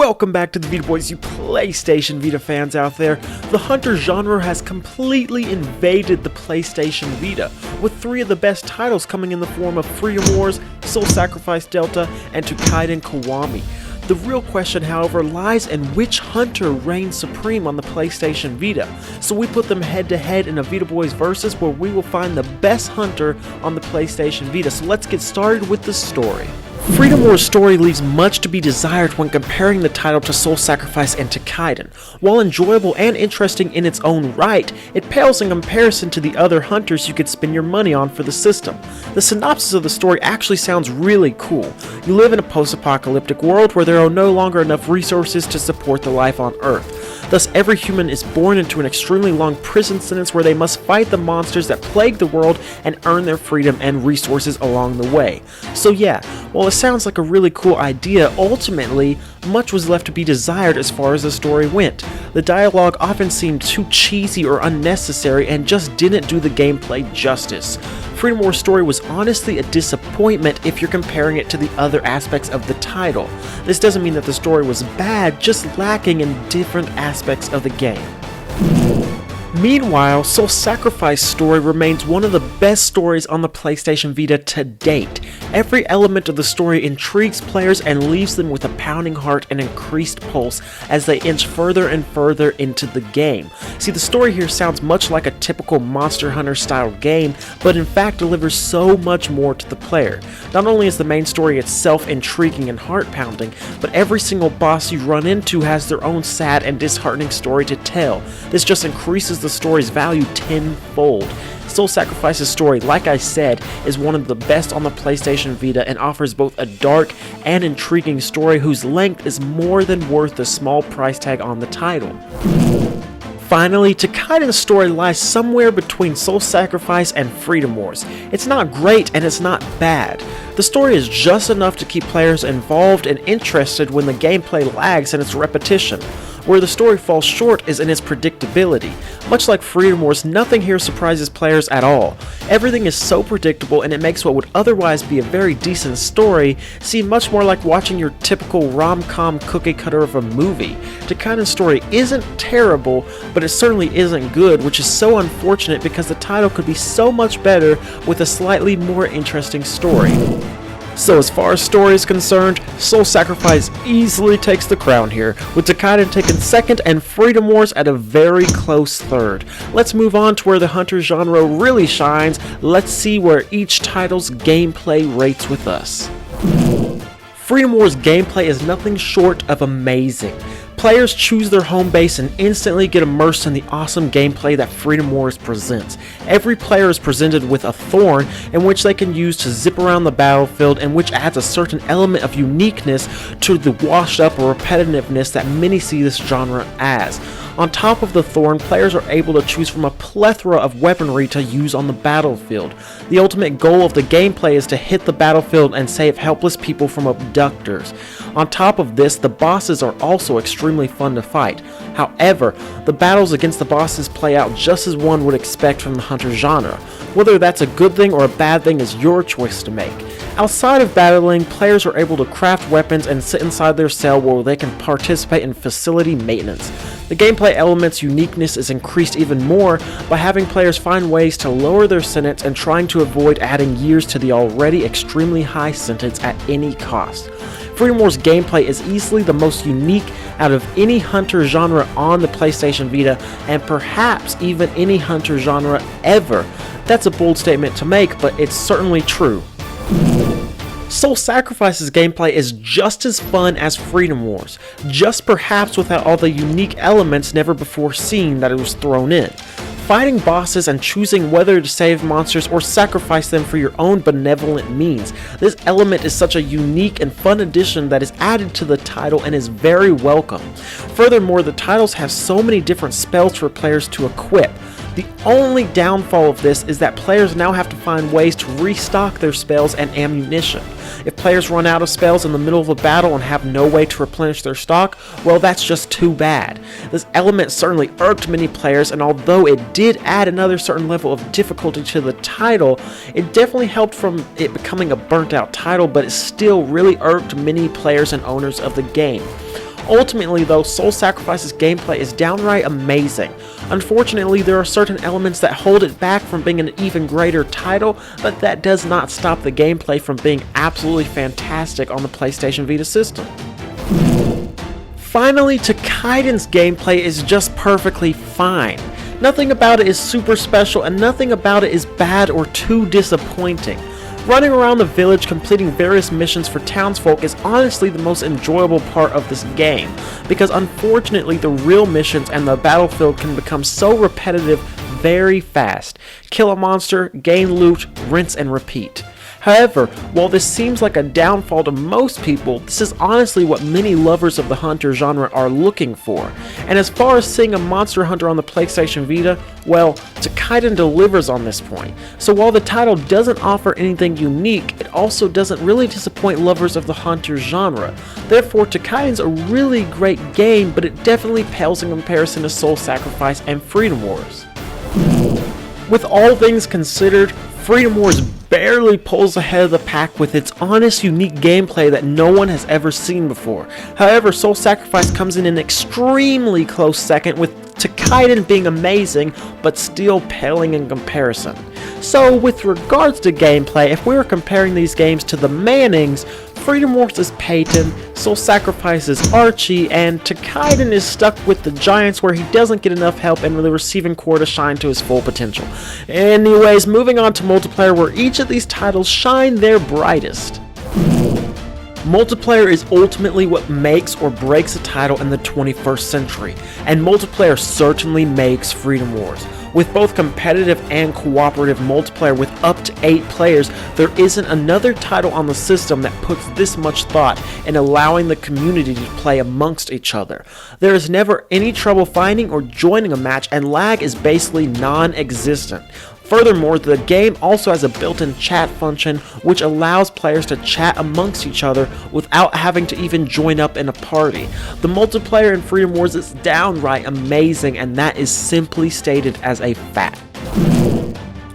Welcome back to the VitaBoys, you PlayStation Vita fans out there. The Hunter genre has completely invaded the PlayStation Vita, with 3 of the best titles coming in the form of Freedom Wars, Soul Sacrifice Delta, and Toukiden Kiwami. The real question, however, lies in which Hunter reigns supreme on the PlayStation Vita. So we put them head to head in a VitaBoys versus where we will find the best Hunter on the PlayStation Vita. So let's get started with the story. Freedom Wars' story leaves much to be desired when comparing the title to Soul Sacrifice and Toukiden. While enjoyable and interesting in its own right, it pales in comparison to the other hunters you could spend your money on for the system. The synopsis of the story actually sounds really cool. You live in a post-apocalyptic world where there are no longer enough resources to support the life on Earth. Thus, every human is born into an extremely long prison sentence where they must fight the monsters that plague the world and earn their freedom and resources along the way. So yeah, while it sounds like a really cool idea, ultimately, much was left to be desired as far as the story went. The dialogue often seemed too cheesy or unnecessary and just didn't do the gameplay justice. Freedom Wars' story was honestly a disappointment if you're comparing it to the other aspects of the title. This doesn't mean that the story was bad, just lacking in different aspects of the game. Meanwhile, Soul Sacrifice's story remains one of the best stories on the PlayStation Vita to date. Every element of the story intrigues players and leaves them with a pounding heart and increased pulse as they inch further and further into the game. See, the story here sounds much like a typical Monster Hunter style game, but in fact delivers so much more to the player. Not only is the main story itself intriguing and heart-pounding, but every single boss you run into has their own sad and disheartening story to tell. This just increases the story's value tenfold. Soul Sacrifice's story, like I said, is one of the best on the PlayStation Vita and offers both a dark and intriguing story whose length is more than worth the small price tag on the title. Finally, Toukiden's story lies somewhere between Soul Sacrifice and Freedom Wars. It's not great and it's not bad. The story is just enough to keep players involved and interested when the gameplay lags in its repetition. Where the story falls short is in its predictability. Much like Freedom Wars, nothing here surprises players at all. Everything is so predictable and it makes what would otherwise be a very decent story seem much more like watching your typical rom-com cookie cutter of a movie. Toukiden's story isn't terrible, but it certainly isn't good, which is so unfortunate because the title could be so much better with a slightly more interesting story. So as far as story is concerned, Soul Sacrifice easily takes the crown here, with Toukiden taking second and Freedom Wars at a very close third. Let's move on to where the Hunter genre really shines. Let's see where each title's gameplay rates with us. Freedom Wars gameplay is nothing short of amazing. Players choose their home base and instantly get immersed in the awesome gameplay that Freedom Wars presents. Every player is presented with a thorn in which they can use to zip around the battlefield, and which adds a certain element of uniqueness to the washed up or repetitiveness that many see this genre as. On top of the thorn, players are able to choose from a plethora of weaponry to use on the battlefield. The ultimate goal of the gameplay is to hit the battlefield and save helpless people from abductors. On top of this, the bosses are also extremely fun to fight. However, the battles against the bosses play out just as one would expect from the Hunter genre. Whether that's a good thing or a bad thing is your choice to make. Outside of battling, players are able to craft weapons and sit inside their cell where they can participate in facility maintenance. The gameplay element's uniqueness is increased even more by having players find ways to lower their sentence and trying to avoid adding years to the already extremely high sentence at any cost. Freedom Wars gameplay is easily the most unique out of any Hunter genre on the PlayStation Vita, and perhaps even any Hunter genre ever. That's a bold statement to make, but it's certainly true. Soul Sacrifice's gameplay is just as fun as Freedom Wars, just perhaps without all the unique elements never before seen that it was thrown in. Fighting bosses and choosing whether to save monsters or sacrifice them for your own benevolent means. This element is such a unique and fun addition that is added to the title and is very welcome. Furthermore, the titles have so many different spells for players to equip. The only downfall of this is that players now have to find ways to restock their spells and ammunition. If players run out of spells in the middle of a battle and have no way to replenish their stock, well, that's just too bad. This element certainly irked many players, and although it did add another certain level of difficulty to the title, it definitely helped from it becoming a burnt out title, but it still really irked many players and owners of the game. Ultimately though, Soul Sacrifice's gameplay is downright amazing. Unfortunately, there are certain elements that hold it back from being an even greater title, but that does not stop the gameplay from being absolutely fantastic on the PlayStation Vita system. Finally, Toukaiden's gameplay is just perfectly fine. Nothing about it is super special and nothing about it is bad or too disappointing. Running around the village completing various missions for townsfolk is honestly the most enjoyable part of this game, because unfortunately the real missions and the battlefield can become so repetitive very fast. Kill a monster, gain loot, rinse and repeat. However, while this seems like a downfall to most people, this is honestly what many lovers of the hunter genre are looking for. And as far as seeing a monster hunter on the PlayStation Vita, well, Toukiden delivers on this point. So while the title doesn't offer anything unique, it also doesn't really disappoint lovers of the hunter genre. Therefore, Toukaiden's a really great game, but it definitely pales in comparison to Soul Sacrifice and Freedom Wars. With all things considered, Freedom Wars barely pulls ahead of the pack with its honest, unique gameplay that no one has ever seen before. However, Soul Sacrifice comes in an extremely close second, with Toukiden being amazing, but still paling in comparison. So, with regards to gameplay, if we were comparing these games to the Mannings, Freedom Wars is Peyton, Soul Sacrifice is Archie, and Toukiden is stuck with the Giants where he doesn't get enough help and the receiving core to shine to his full potential. Anyways, moving on to multiplayer, where each of these titles shine their brightest. Multiplayer is ultimately what makes or breaks a title in the 21st century, and multiplayer certainly makes Freedom Wars. With both competitive and cooperative multiplayer with up to 8 players, there isn't another title on the system that puts this much thought in allowing the community to play amongst each other. There is never any trouble finding or joining a match, and lag is basically non-existent. Furthermore, the game also has a built-in chat function which allows players to chat amongst each other without having to even join up in a party. The multiplayer in Freedom Wars is downright amazing, and that is simply stated as a fact.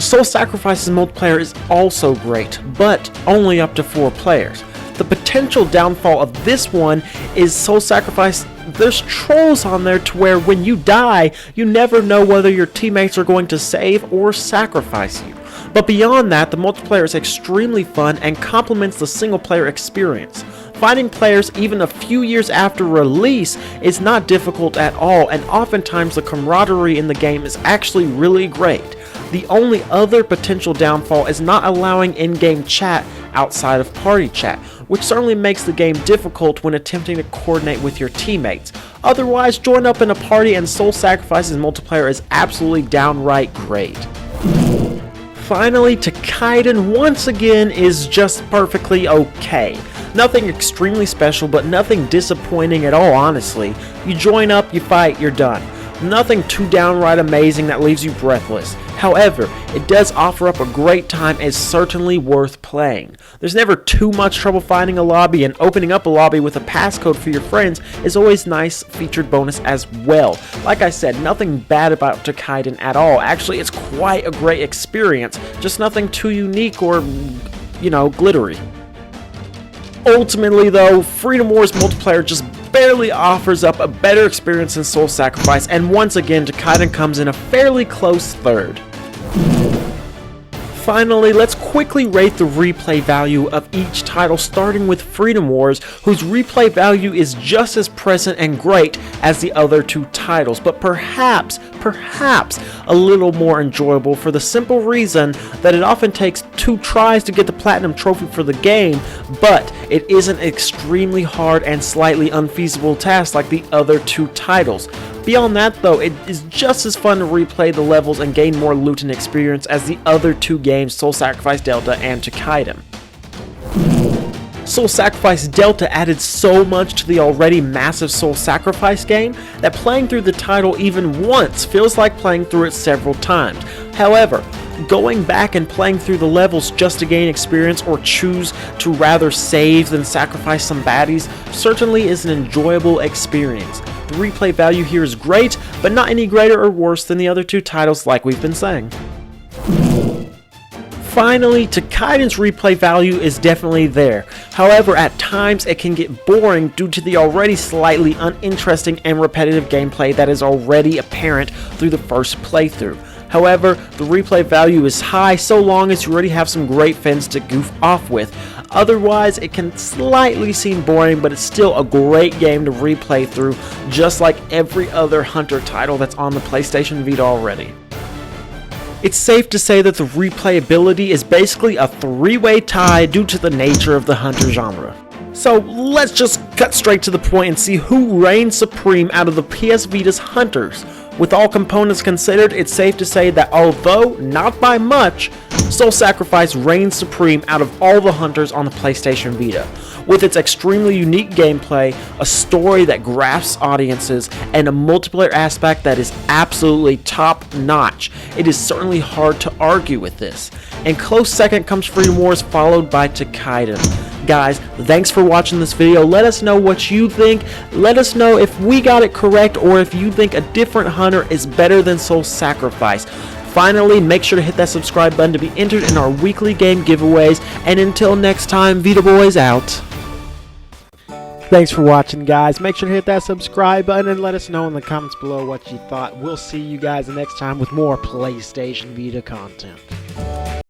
Soul Sacrifice's multiplayer is also great, but only up to 4 players. The potential downfall of this one is Soul Sacrifice. There's trolls on there to where when you die, you never know whether your teammates are going to save or sacrifice you. But beyond that, the multiplayer is extremely fun and complements the single player experience. Finding players even a few years after release is not difficult at all, and oftentimes the camaraderie in the game is actually really great. The only other potential downfall is not allowing in-game chat outside of party chat, which certainly makes the game difficult when attempting to coordinate with your teammates. Otherwise, join up in a party and Soul Sacrifice's multiplayer is absolutely downright great. Finally, Toukiden once again is just perfectly okay. Nothing extremely special, but nothing disappointing at all, honestly. You join up, you fight, you're done. Nothing too downright amazing that leaves you breathless. However, it does offer up a great time and is certainly worth playing. There's never too much trouble finding a lobby, and opening up a lobby with a passcode for your friends is always nice featured bonus as well. Like I said, nothing bad about Toukiden at all. Actually, it's quite a great experience, just nothing too unique or, glittery. Ultimately though, Freedom Wars multiplayer just barely offers up a better experience than Soul Sacrifice, and once again Toukiden comes in a fairly close third. Finally, let's quickly rate the replay value of each title, starting with Freedom Wars, whose replay value is just as present and great as the other 2 titles, but perhaps a little more enjoyable, for the simple reason that it often takes 2 tries to get the platinum trophy for the game, but it isn't an extremely hard and slightly unfeasible task like the other 2 titles. Beyond that though, it is just as fun to replay the levels and gain more loot and experience as the other 2 games, Soul Sacrifice Delta and Toukiden. Soul Sacrifice Delta added so much to the already massive Soul Sacrifice game that playing through the title even once feels like playing through it several times. However, going back and playing through the levels just to gain experience or choose to rather save than sacrifice some baddies certainly is an enjoyable experience. The replay value here is great, but not any greater or worse than the other 2 titles like we've been saying. Finally, Toukaiden's replay value is definitely there. However, at times it can get boring due to the already slightly uninteresting and repetitive gameplay that is already apparent through the first playthrough. However, the replay value is high so long as you already have some great fins to goof off with. Otherwise, it can slightly seem boring, but it's still a great game to replay through, just like every other Hunter title that's on the PlayStation Vita already. It's safe to say that the replayability is basically a three-way tie due to the nature of the Hunter genre. So let's just cut straight to the point and see who reigns supreme out of the PS Vita's Hunters. With all components considered, it's safe to say that although not by much, Soul Sacrifice reigns supreme out of all the Hunters on the PlayStation Vita. With its extremely unique gameplay, a story that grasps audiences, and a multiplayer aspect that is absolutely top-notch, it is certainly hard to argue with this. And close second comes Freedom Wars, followed by Toukiden. Guys, thanks for watching this video. Let us know what you think. Let us know if we got it correct or if you think a different Hunter is better than Soul Sacrifice. Finally, make sure to hit that subscribe button to be entered in our weekly game giveaways. And until next time, VitaBoys out. Thanks for watching, guys. Make sure to hit that subscribe button and let us know in the comments below what you thought. We'll see you guys next time with more PlayStation Vita content.